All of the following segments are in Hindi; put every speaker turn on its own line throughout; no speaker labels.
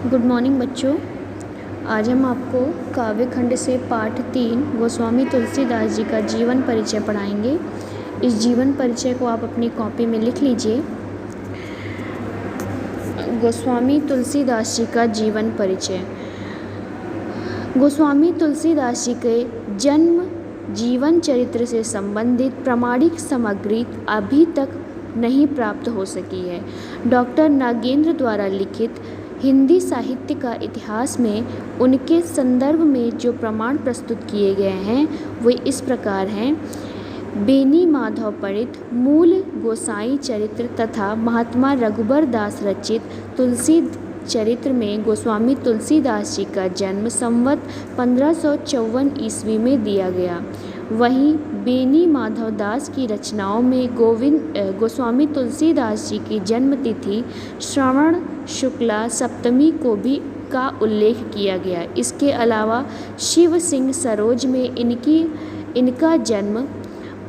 गुड मॉर्निंग बच्चों। आज हम आपको काव्य खंड से पाठ 3 गोस्वामी तुलसीदास जी का जीवन परिचय पढ़ाएंगे। इस जीवन परिचय को आप अपनी कॉपी में लिख लीजिए। गोस्वामी तुलसीदास जी का जीवन परिचय। गोस्वामी तुलसीदास जी के जन्म जीवन चरित्र से संबंधित प्रामाणिक सामग्री अभी तक नहीं प्राप्त हो सकी है। डॉक्टर नागेंद्र द्वारा लिखित हिंदी साहित्य का इतिहास में उनके संदर्भ में जो प्रमाण प्रस्तुत किए गए हैं वे इस प्रकार हैं। बेनी माधव पंडित मूल गोसाई चरित्र तथा महात्मा रघुबर दास रचित तुलसी चरित्र में गोस्वामी तुलसीदास जी का जन्म संवत 1554 ईस्वी में दिया गया। वहीं बेनी माधव दास की रचनाओं में गोस्वामी तुलसीदास जी की जन्मतिथि श्रावण शुक्ला सप्तमी को भी का उल्लेख किया गया। इसके अलावा शिव सिंह सरोज में इनका जन्म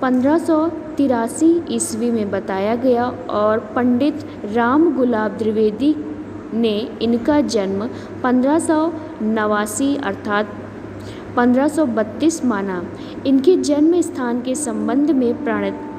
1583 ईस्वी में बताया गया और पंडित राम गुलाब द्विवेदी ने इनका जन्म 1589 अर्थात 1532 माना। इनके जन्म स्थान के संबंध में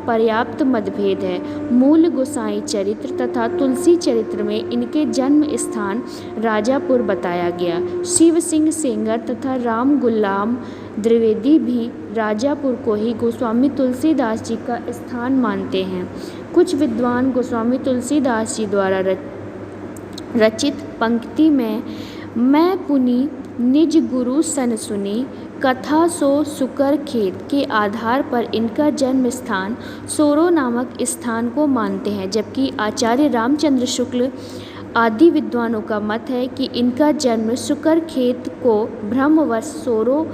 पर्याप्त मतभेद है। मूल गोसाई चरित्र तथा तुलसी चरित्र में इनके जन्म स्थान राजापुर बताया गया। शिव सिंह सेंगर तथा राम गुलाम द्विवेदी भी राजापुर को ही गोस्वामी तुलसीदास जी का स्थान मानते हैं। कुछ विद्वान गोस्वामी तुलसीदास जी द्वारा रचित पंक्ति में मैं पुनि निज गुरु सन सुनी कथा सो सुकर खेत के आधार पर इनका जन्म स्थान सोरो नामक स्थान को मानते हैं, जबकि आचार्य रामचंद्र शुक्ल आदि विद्वानों का मत है कि इनका जन्म सुकर खेत को ब्रह्मवश सोरो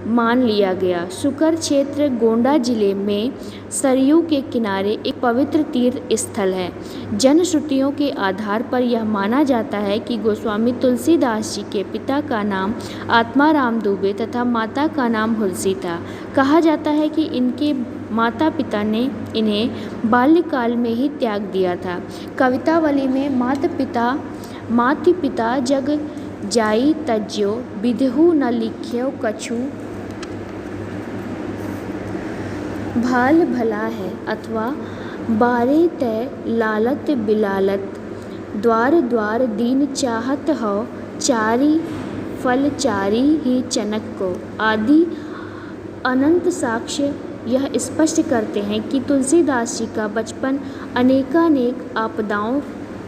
मान लिया गया। सुकर क्षेत्र गोंडा जिले में सरयू के किनारे एक पवित्र तीर्थ स्थल है। जनश्रुतियों के आधार पर यह माना जाता है कि गोस्वामी तुलसीदास जी के पिता का नाम आत्माराम दुबे तथा माता का नाम हुलसी था। कहा जाता है कि इनके माता पिता ने इन्हें बाल्यकाल में ही त्याग दिया था। कवितावली में मात पिता जग जाई तज्यो विधहु न लिख्यो कछु भाल भला है अथवा बारे तय लालत बिलालत द्वार द्वार दीन चाहत हो चारी फल चारी ही चनक को आदि अनंत साक्ष्य यह स्पष्ट करते हैं कि तुलसीदास जी का बचपन अनेकानेक आपदाओं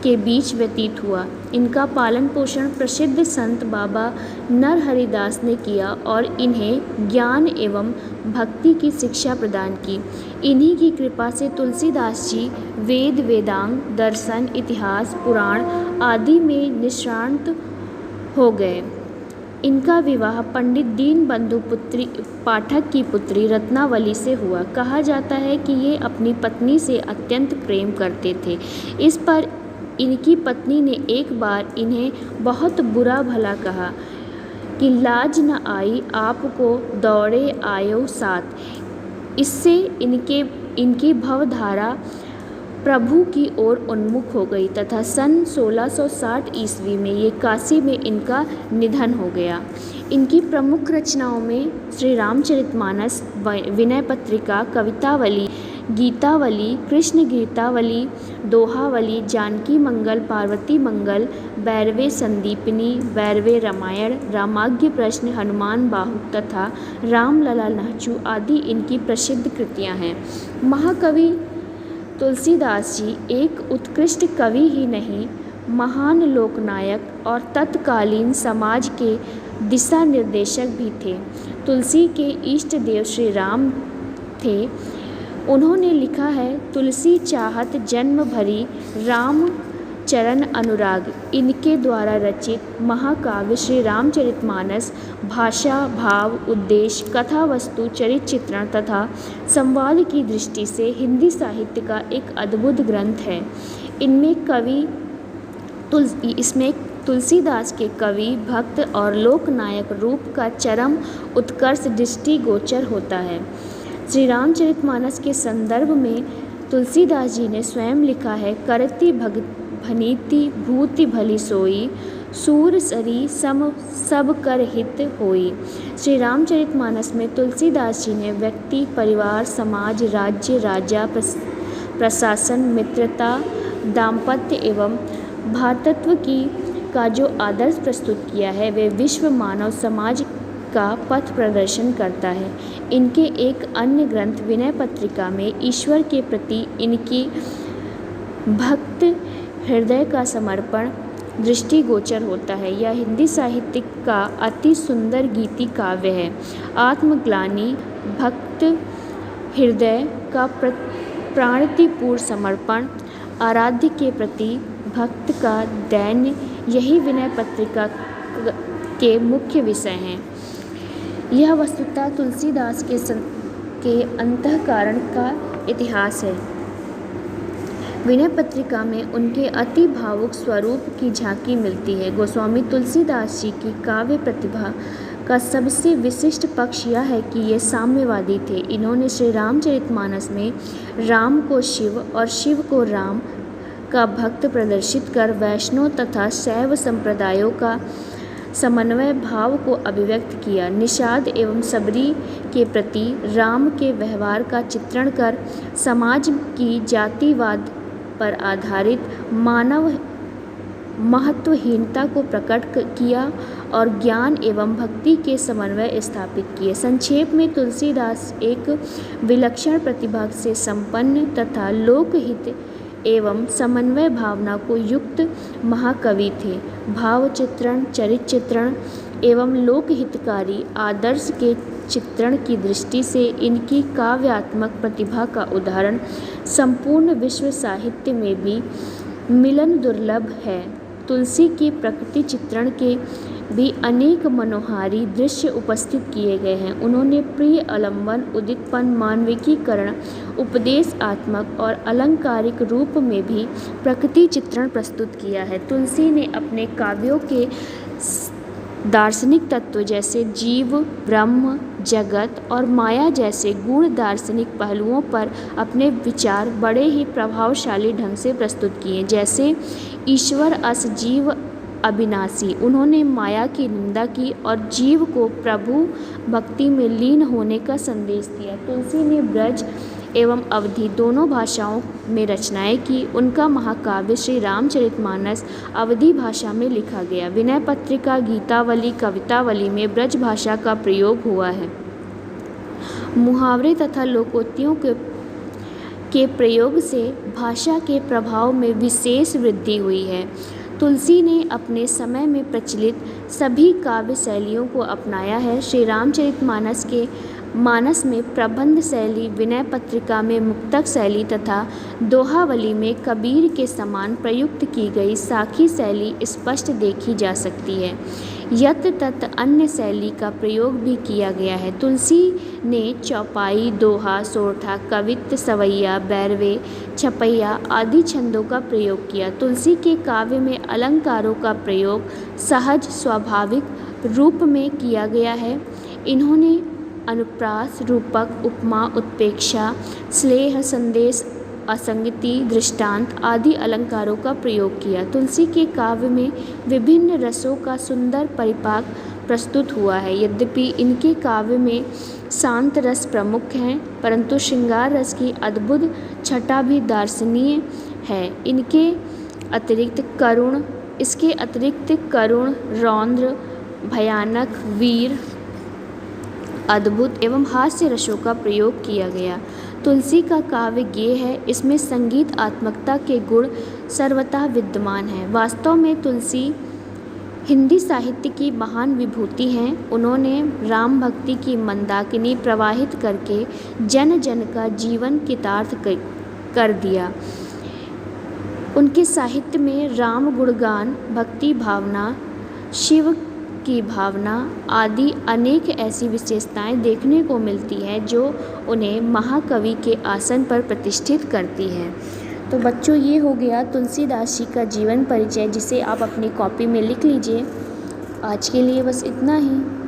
के बीच व्यतीत हुआ। इनका पालन पोषण प्रसिद्ध संत बाबा नरहरिदास ने किया और इन्हें ज्ञान एवं भक्ति की शिक्षा प्रदान की। इन्हीं की कृपा से तुलसीदास जी वेद वेदांग दर्शन इतिहास पुराण आदि में निष्णात हो गए। इनका विवाह पंडित दीनबंधु पाठक की पुत्री रत्नावली से हुआ। कहा जाता है कि ये अपनी पत्नी से अत्यंत प्रेम करते थे। इस पर इनकी पत्नी ने एक बार इन्हें बहुत बुरा भला कहा कि लाज न आई आपको दौड़े आयो साथ। इससे इनकी भवधारा प्रभु की ओर उन्मुख हो गई तथा सन 1660 ईस्वी में ये काशी में इनका निधन हो गया। इनकी प्रमुख रचनाओं में श्री रामचरितमानस, विनय पत्रिका, कवितावली, गीतावली, कृष्ण गीतावली, दोहावली, जानकी मंगल, पार्वती मंगल, बैरवे संदीपनी, बैरवे रामायण, रामाज्ञ प्रश्न, हनुमान बाहुक तथा रामलला नहचू आदि इनकी प्रसिद्ध कृतियां हैं। महाकवि तुलसीदास जी एक उत्कृष्ट कवि ही नहीं, महान लोकनायक और तत्कालीन समाज के दिशा निर्देशक भी थे। तुलसी के इष्ट देव श्री राम थे। उन्होंने लिखा है तुलसी चाहत जन्म भरी राम चरण अनुराग। इनके द्वारा रचित महाकाव्य श्री रामचरितमानस भाषा भाव उद्देश्य कथा वस्तु चरित्र चित्रण तथा संवाद की दृष्टि से हिंदी साहित्य का एक अद्भुत ग्रंथ है। इसमें तुलसीदास के कवि भक्त और लोकनायक रूप का चरम उत्कर्ष दृष्टिगोचर होता है। श्री रामचरितमानस के संदर्भ में तुलसीदास जी ने स्वयं लिखा है करति भनीति भूति भली सोई सूर सरी सम सब कर हित होई। श्री रामचरितमानस में तुलसीदास जी ने व्यक्ति, परिवार, समाज, राज्य, राजा, प्रशासन, मित्रता, दाम्पत्य एवं भ्रातृत्व का जो आदर्श प्रस्तुत किया है वे विश्व मानव समाज का पथ प्रदर्शन करता है। इनके एक अन्य ग्रंथ विनय पत्रिका में ईश्वर के प्रति इनकी भक्त हृदय का समर्पण दृष्टिगोचर होता है। यह हिंदी साहित्य का अति सुंदर गीति काव्य है। आत्मग्लानि, भक्त हृदय का प्राणतिपूर्ण समर्पण, आराध्य के प्रति भक्त का दैन्य, यही विनय पत्रिका के मुख्य विषय हैं। यह वस्तुतः तुलसीदास के अंतःकरण का इतिहास है। विनय पत्रिका में उनके अति भावुक स्वरूप की झांकी मिलती है। गोस्वामी तुलसीदास जी की काव्य प्रतिभा का सबसे विशिष्ट पक्ष यह है कि ये साम्यवादी थे। इन्होंने श्री रामचरितमानस में राम को शिव और शिव को राम का भक्त प्रदर्शित कर वैष्णव तथा शैव संप्रदायों का समन्वय भाव को अभिव्यक्त किया। निषाद एवं सबरी के प्रति राम के व्यवहार का चित्रण कर समाज की जातिवाद पर आधारित मानव महत्वहीनता को प्रकट किया और ज्ञान एवं भक्ति के समन्वय स्थापित किए। संक्षेप में तुलसीदास एक विलक्षण प्रतिभा से संपन्न तथा लोकहित एवं समन्वय भावना को युक्त महाकवि थे। भाव चित्रण, चरित्र चित्रण एवं लोकहितकारी आदर्श के चित्रण की दृष्टि से इनकी काव्यात्मक प्रतिभा का उदाहरण संपूर्ण विश्व साहित्य में भी मिलन दुर्लभ है। तुलसी की प्रकृति चित्रण के भी अनेक मनोहारी दृश्य उपस्थित किए गए हैं। उन्होंने प्रिय आलंबन, उदितपन, मानविकीकरण, उपदेशात्मक और अलंकारिक रूप में भी प्रकृति चित्रण प्रस्तुत किया है। तुलसी ने अपने काव्यों के दार्शनिक तत्व जैसे जीव, ब्रह्म, जगत और माया जैसे गूढ़ दार्शनिक पहलुओं पर अपने विचार बड़े ही प्रभावशाली ढंग से प्रस्तुत किए। जैसे ईश्वर अस जीव अविनाशी, उन्होंने माया की निंदा की और जीव को प्रभु भक्ति में लीन होने का संदेश दिया। तुलसी ने ब्रज एवं अवधी दोनों भाषाओं में रचनाएं की। उनका महाकाव्य श्री रामचरितमानस अवधी भाषा में लिखा गया। विनय पत्रिका, गीतावली, कवितावली में ब्रज भाषा का प्रयोग हुआ है। मुहावरे तथा लोकोक्तियों के प्रयोग से भाषा के प्रभाव में विशेष वृद्धि हुई है। तुलसी ने अपने समय में प्रचलित सभी काव्य शैलियों को अपनाया है। श्री रामचरितमानस के मानस में प्रबंध शैली, विनय पत्रिका में मुक्तक शैली तथा दोहावली में कबीर के समान प्रयुक्त की गई साखी शैली स्पष्ट देखी जा सकती है। यत्र तत्र अन्य शैली का प्रयोग भी किया गया है। तुलसी ने चौपाई, दोहा, सोरठा, कवित्त, सवैया, बैरवे, छपैया आदि छंदों का प्रयोग किया। तुलसी के काव्य में अलंकारों का प्रयोग सहज स्वाभाविक रूप में किया गया है। इन्होंने अनुप्रास, रूपक, उपमा, उत्प्रेक्षा, श्लेष, संदेश, असंगति, दृष्टांत आदि अलंकारों का प्रयोग किया। तुलसी के काव्य में विभिन्न रसों का सुंदर परिपाक प्रस्तुत हुआ है। यद्यपि इनके काव्य में शांत रस प्रमुख हैं, परंतु श्रृंगार रस की अद्भुत छटा भी दर्शनीय है। इसके अतिरिक्त करुण, रौद्र, भयानक, वीर, अद्भुत एवं हास्य रसों का प्रयोग किया गया। तुलसी का काव्य गेय है। इसमें संगीतात्मकता के गुण सर्वथा विद्यमान हैं। वास्तव में तुलसी हिंदी साहित्य की महान विभूति हैं। उन्होंने राम भक्ति की मंदाकिनी प्रवाहित करके जन जन का जीवन कृतार्थ कर दिया। उनके साहित्य में राम गुणगान, भक्ति भावना, शिव की भावना आदि अनेक ऐसी विशेषताएं देखने को मिलती हैं जो उन्हें महाकवि के आसन पर प्रतिष्ठित करती हैं। तो बच्चों, ये हो गया तुलसीदास जी का जीवन परिचय, जिसे आप अपनी कॉपी में लिख लीजिए। आज के लिए बस इतना ही।